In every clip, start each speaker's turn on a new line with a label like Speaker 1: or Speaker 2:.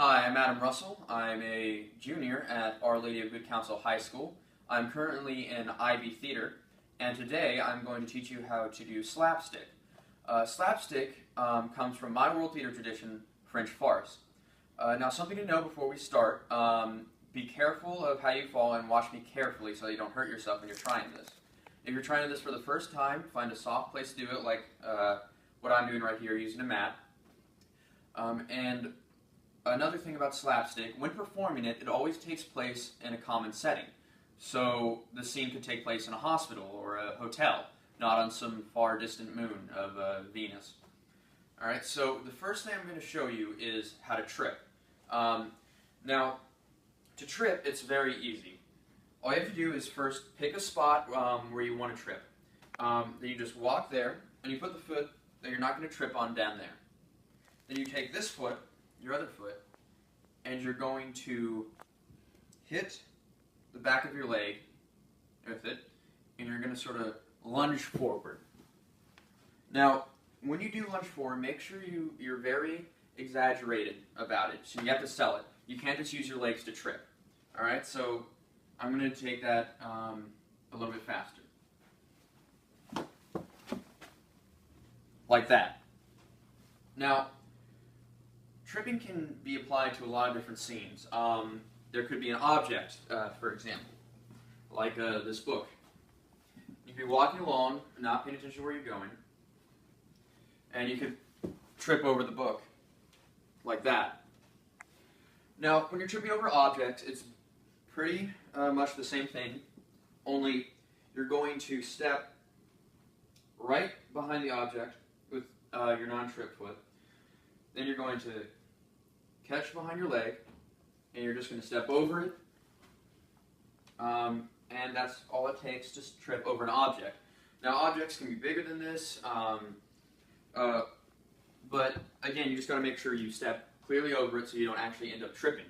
Speaker 1: Hi, I'm Adam Russell. I'm a junior at Our Lady of Good Counsel High School. I'm currently in IB Theater, and today I'm going to teach you how to do slapstick. Slapstick comes from my world theater tradition, French farce. Now, something to know before we start, be careful of how you fall and watch me carefully so you don't hurt yourself when you're trying this. If you're trying this for the first time, find a soft place to do it, like what I'm doing right here using a mat. And another thing about slapstick, when performing it, it always takes place in a common setting. So the scene could take place in a hospital or a hotel, not on some far distant moon of Venus. Alright, so the first thing I'm going to show you is how to trip. Now, to trip, it's very easy. All you have to do is first pick a spot where you want to trip. Then you just walk there, and you put the foot that you're not going to trip on down there. Then you take this foot, your other foot, and you're going to hit the back of your leg with it, and you're going to sort of lunge forward. Now, when you do lunge forward, make sure you're very exaggerated about it. So you have to sell it. You can't just use your legs to trip. Alright, so I'm going to take that a little bit faster. Like that. Now, tripping can be applied to a lot of different scenes. There could be an object, for example, like this book. You could be walking along, not paying attention to where you're going, and you could trip over the book, like that. Now, when you're tripping over objects, it's pretty much the same thing, only you're going to step right behind the object with your non-trip foot. Then you're going to catch behind your leg, and you're just going to step over it, and that's all it takes to trip over an object. Now, objects can be bigger than this, but again, you just got to make sure you step clearly over it so you don't actually end up tripping.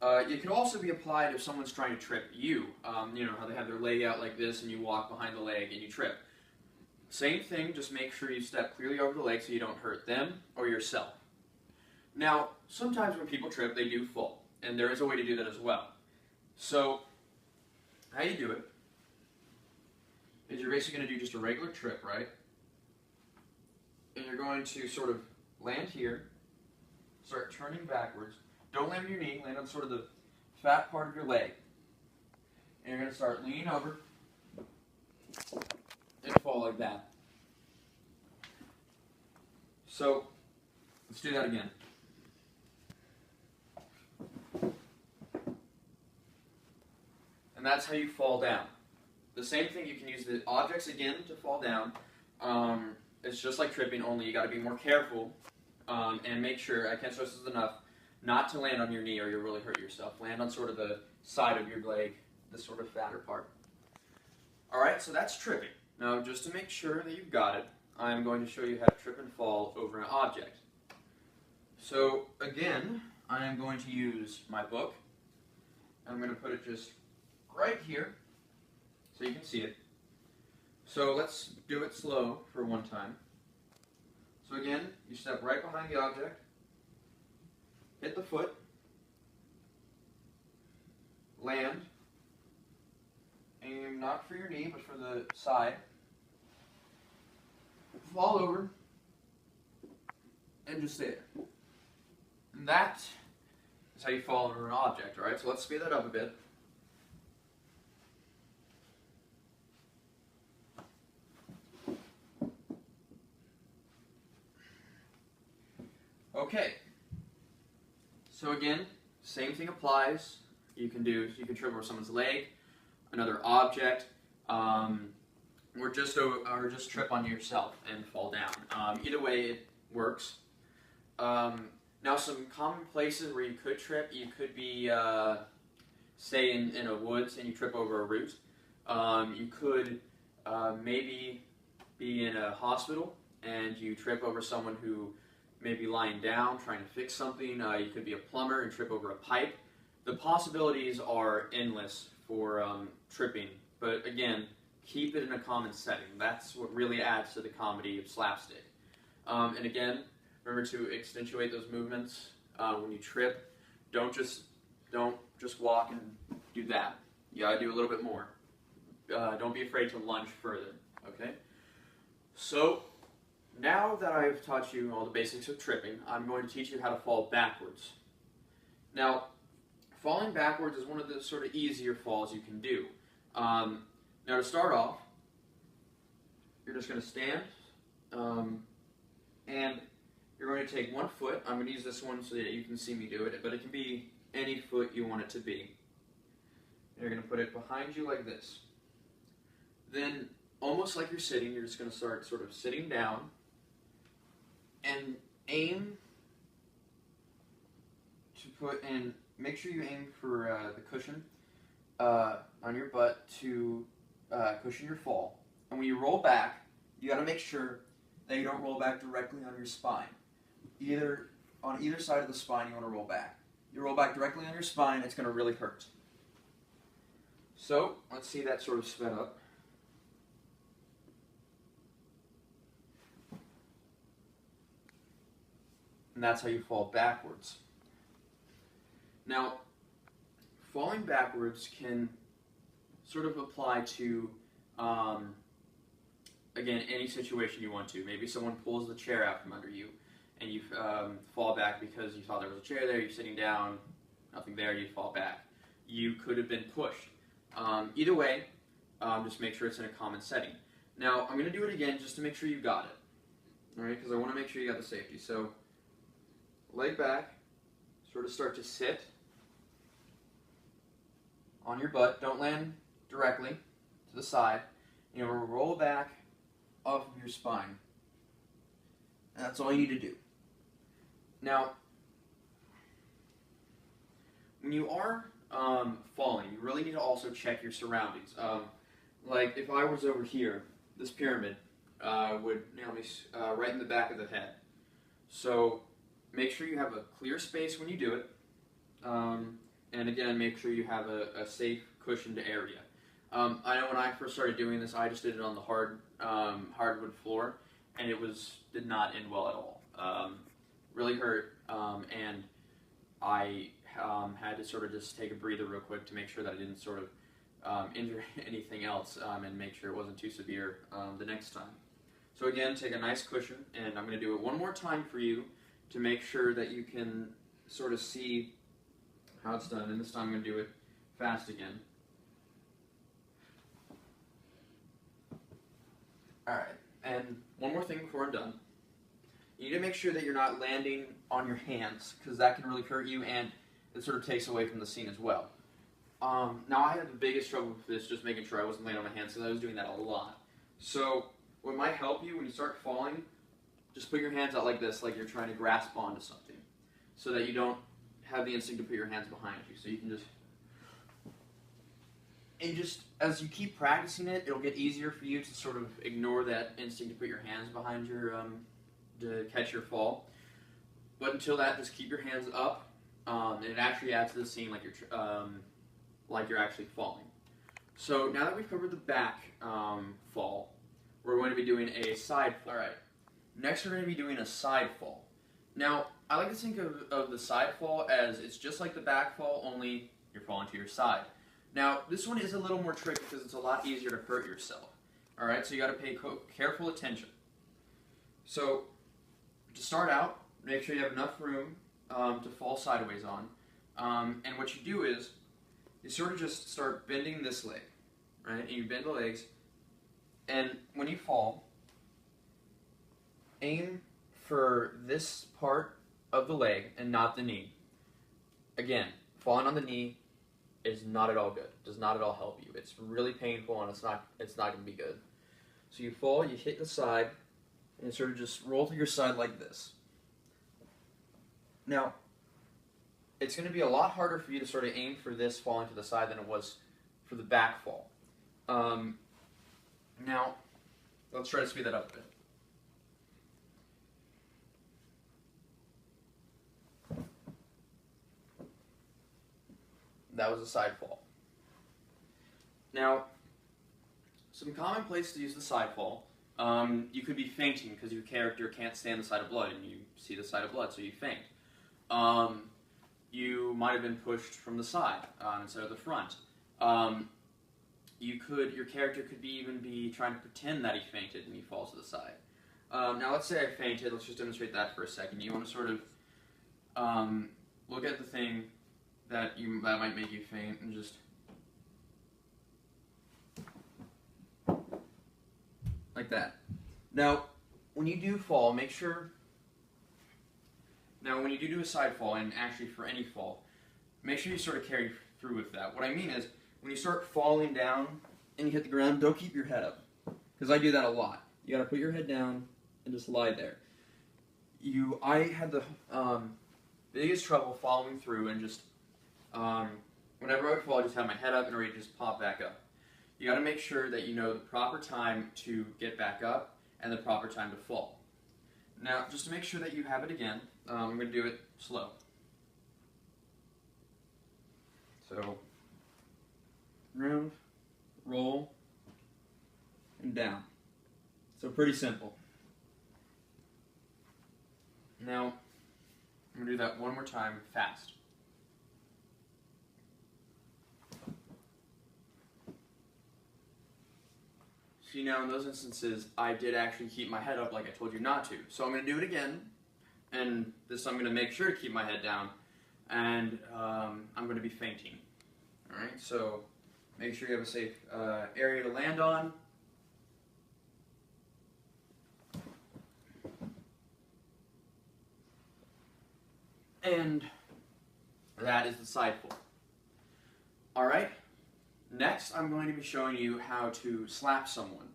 Speaker 1: It can also be applied if someone's trying to trip you. You know how they have their leg out like this, and you walk behind the leg and you trip. Same thing, just make sure you step clearly over the leg so you don't hurt them or yourself. Now, sometimes when people trip, they do fall, and there is a way to do that as well. So, how you do it is you're basically going to do just a regular trip, right? And you're going to sort of land here, start turning backwards. Don't land on your knee, land on sort of the fat part of your leg. And you're going to start leaning over and fall like that. So, let's do that again. And that's how you fall down. The same thing, you can use the objects again to fall down. It's just like tripping, only you got to be more careful and make sure, I can't stress this enough, not to land on your knee or you'll really hurt yourself. Land on sort of the side of your leg, the sort of fatter part. Alright, so that's tripping. Now, just to make sure that you've got it, I'm going to show you how to trip and fall over an object. So, again, I am going to use my book. I'm going to put it just right here so you can see it. So let's do it slow for one time. So again, you step right behind the object, hit the foot, land, aim not for your knee but for the side, fall over, and just stay there. And that is how you fall over an object, alright? So let's speed that up a bit. Okay, so again, same thing applies. You can trip over someone's leg, another object, or just trip on yourself and fall down. Either way, it works. Now, some common places where you could trip, you could be, say, in a woods and you trip over a root. You could maybe be in a hospital and you trip over someone who may be lying down trying to fix something. You could be a plumber and trip over a pipe. The possibilities are endless for tripping, but again, keep it in a common setting. That's what really adds to the comedy of slapstick. And again, remember to accentuate those movements When you trip, don't just walk and do that. You gotta do a little bit more. Don't be afraid to lunge further, okay? So, now that I've taught you all the basics of tripping, I'm going to teach you how to fall backwards. Now, falling backwards is one of the sort of easier falls you can do. Now to start off, you're just going to stand, and you're going to take one foot. I'm going to use this one so that you can see me do it, but it can be any foot you want it to be. And you're going to put it behind you like this. Then, almost like you're sitting, you're just going to start sort of sitting down and aim to put in, make sure you aim for the cushion on your butt to cushion your fall. And when you roll back, you got to make sure that you don't roll back directly on your spine. On either side of the spine, you want to roll back. You roll back directly on your spine, it's going to really hurt. So, let's see that sort of sped up. And that's how you fall backwards. Now, falling backwards can sort of apply to, again, any situation you want to. Maybe someone pulls the chair out from under you, and you fall back because you thought there was a chair there, you're sitting down, nothing there, you fall back. You could have been pushed. Either way, just make sure it's in a common setting. Now, I'm going to do it again just to make sure you got it. Alright, because I want to make sure you got the safety. So, leg back, sort of start to sit on your butt. Don't land directly to the side. You know, roll back off of your spine. And that's all you need to do. Now, when you are falling, you really need to also check your surroundings. Like if I was over here, this pyramid would nail me right in the back of the head. So make sure you have a clear space when you do it. And again, make sure you have a safe, cushioned area. I know when I first started doing this, I just did it on the hardwood floor, and it did not end well at all. Really hurt, and I had to sort of just take a breather real quick to make sure that I didn't sort of injure anything else, and make sure it wasn't too severe the next time. So again, take a nice cushion, and I'm going to do it one more time for you to make sure that you can sort of see how it's done, and this time I'm going to do it fast again. Alright, and one more thing before I'm done. You need to make sure that you're not landing on your hands, because that can really hurt you, and it sort of takes away from the scene as well. Now I had the biggest trouble with this, just making sure I wasn't landing on my hands, because I was doing that a lot. So, what might help you when you start falling, just put your hands out like this, like you're trying to grasp onto something, so that you don't have the instinct to put your hands behind you. So you can just, as you keep practicing it, it'll get easier for you to sort of ignore that instinct to put your hands behind your, to catch your fall. But until that, just keep your hands up, and it actually adds to the scene like you're actually falling. So now that we've covered the back fall, we're going to be doing a side fall. All right. Next, we're going to be doing a side fall. Now, I like to think of the side fall as it's just like the back fall, only you're falling to your side. Now, this one is a little more tricky because it's a lot easier to hurt yourself. All right, so you got to pay careful attention. So, to start out, make sure you have enough room to fall sideways on. And what you do is, you sort of just start bending this leg, right? And you bend the legs, and when you fall, aim for this part of the leg and not the knee. Again, falling on the knee is not at all good. Does not at all help you. It's really painful, and it's not going to be good. So you fall, you hit the side, and you sort of just roll to your side like this. Now, it's going to be a lot harder for you to sort of aim for this falling to the side than it was for the back fall. Now, let's try to speed that up a bit. That was a side fall. Now, some common places to use the side fall. You could be fainting because your character can't stand the sight of blood, and you see the sight of blood, so you faint. you might have been pushed from the side instead of the front. Your character could even be trying to pretend that he fainted and he falls to the side. Now let's say I fainted. Let's just demonstrate that for a second. You want to sort of look at the thing that might make you faint and just like that. Now, when you do fall, make sure. Now, when you do a side fall, and actually for any fall, make sure you sort of carry through with that. What I mean is, when you start falling down and you hit the ground, don't keep your head up, because I do that a lot. You got to put your head down and just lie there. I had the biggest trouble following through and just whenever I would fall, I just have my head up and ready to just pop back up. You got to make sure that you know the proper time to get back up and the proper time to fall. Now, just to make sure that you have it again, I'm going to do it slow. So, round, roll, and down. So pretty simple. Now, I'm going to do that one more time fast. See, now in those instances, I did actually keep my head up like I told you not to. So I'm going to do it again, and this I'm going to make sure to keep my head down, and I'm going to be fainting. Alright, so make sure you have a safe area to land on. And that is the side fall. Alright, next I'm going to be showing you how to slap someone.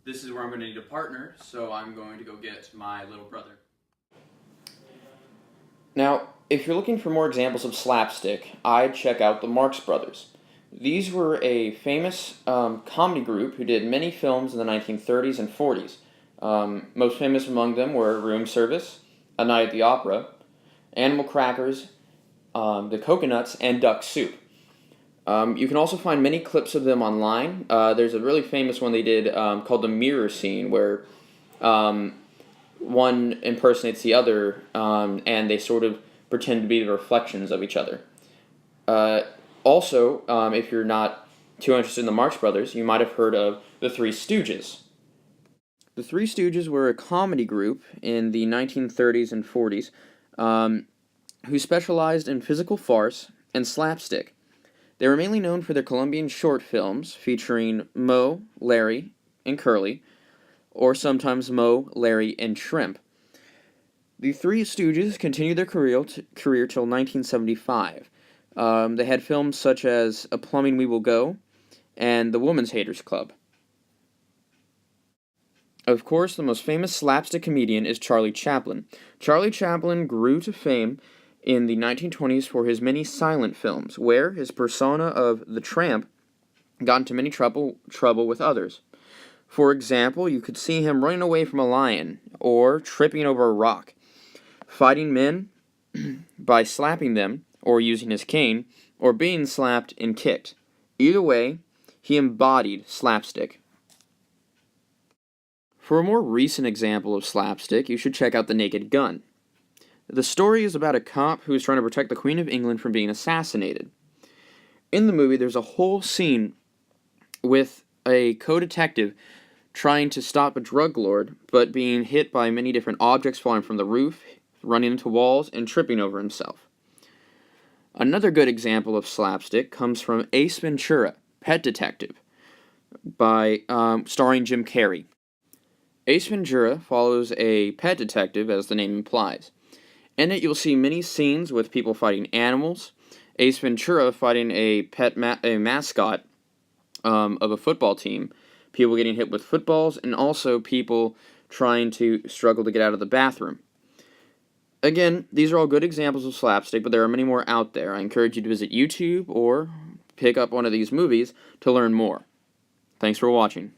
Speaker 1: This is where I'm going to need a partner, so I'm going to go get my little brother. Now, if you're looking for more examples of slapstick, I'd check out the Marx Brothers. These were a famous comedy group who did many films in the 1930s and 40s. Most famous among them were Room Service, A Night at the Opera, Animal Crackers, The Coconuts, and Duck Soup. You can also find many clips of them online. There's a really famous one they did called the mirror scene, where one impersonates the other, and they sort of pretend to be the reflections of each other. Also, if you're not too interested in the Marx Brothers, you might have heard of the Three Stooges. The Three Stooges were a comedy group in the 1930s and 40s who specialized in physical farce and slapstick. They were mainly known for their Colombian short films featuring Moe, Larry, and Curly, or sometimes Moe, Larry, and Shrimp. The Three Stooges continued their career till 1975. They had films such as A Plumbing We Will Go and The Woman's Haters Club. Of course, the most famous slapstick comedian is Charlie Chaplin. Charlie Chaplin grew to fame in the 1920s for his many silent films, where his persona of the tramp got into many trouble with others. For example, you could see him running away from a lion, or tripping over a rock, fighting men by slapping them, or using his cane, or being slapped and kicked. Either way, he embodied slapstick. For a more recent example of slapstick, you should check out The Naked Gun. The story is about a cop who is trying to protect the Queen of England from being assassinated. In the movie, there's a whole scene with a co-detective trying to stop a drug lord, but being hit by many different objects falling from the roof, running into walls, and tripping over himself. Another good example of slapstick comes from Ace Ventura, Pet Detective, starring Jim Carrey. Ace Ventura follows a pet detective, as the name implies. In it, you'll see many scenes with people fighting animals, Ace Ventura fighting a mascot of a football team, people getting hit with footballs, and also people trying to struggle to get out of the bathroom. Again, these are all good examples of slapstick, but there are many more out there. I encourage you to visit YouTube or pick up one of these movies to learn more. Thanks for watching.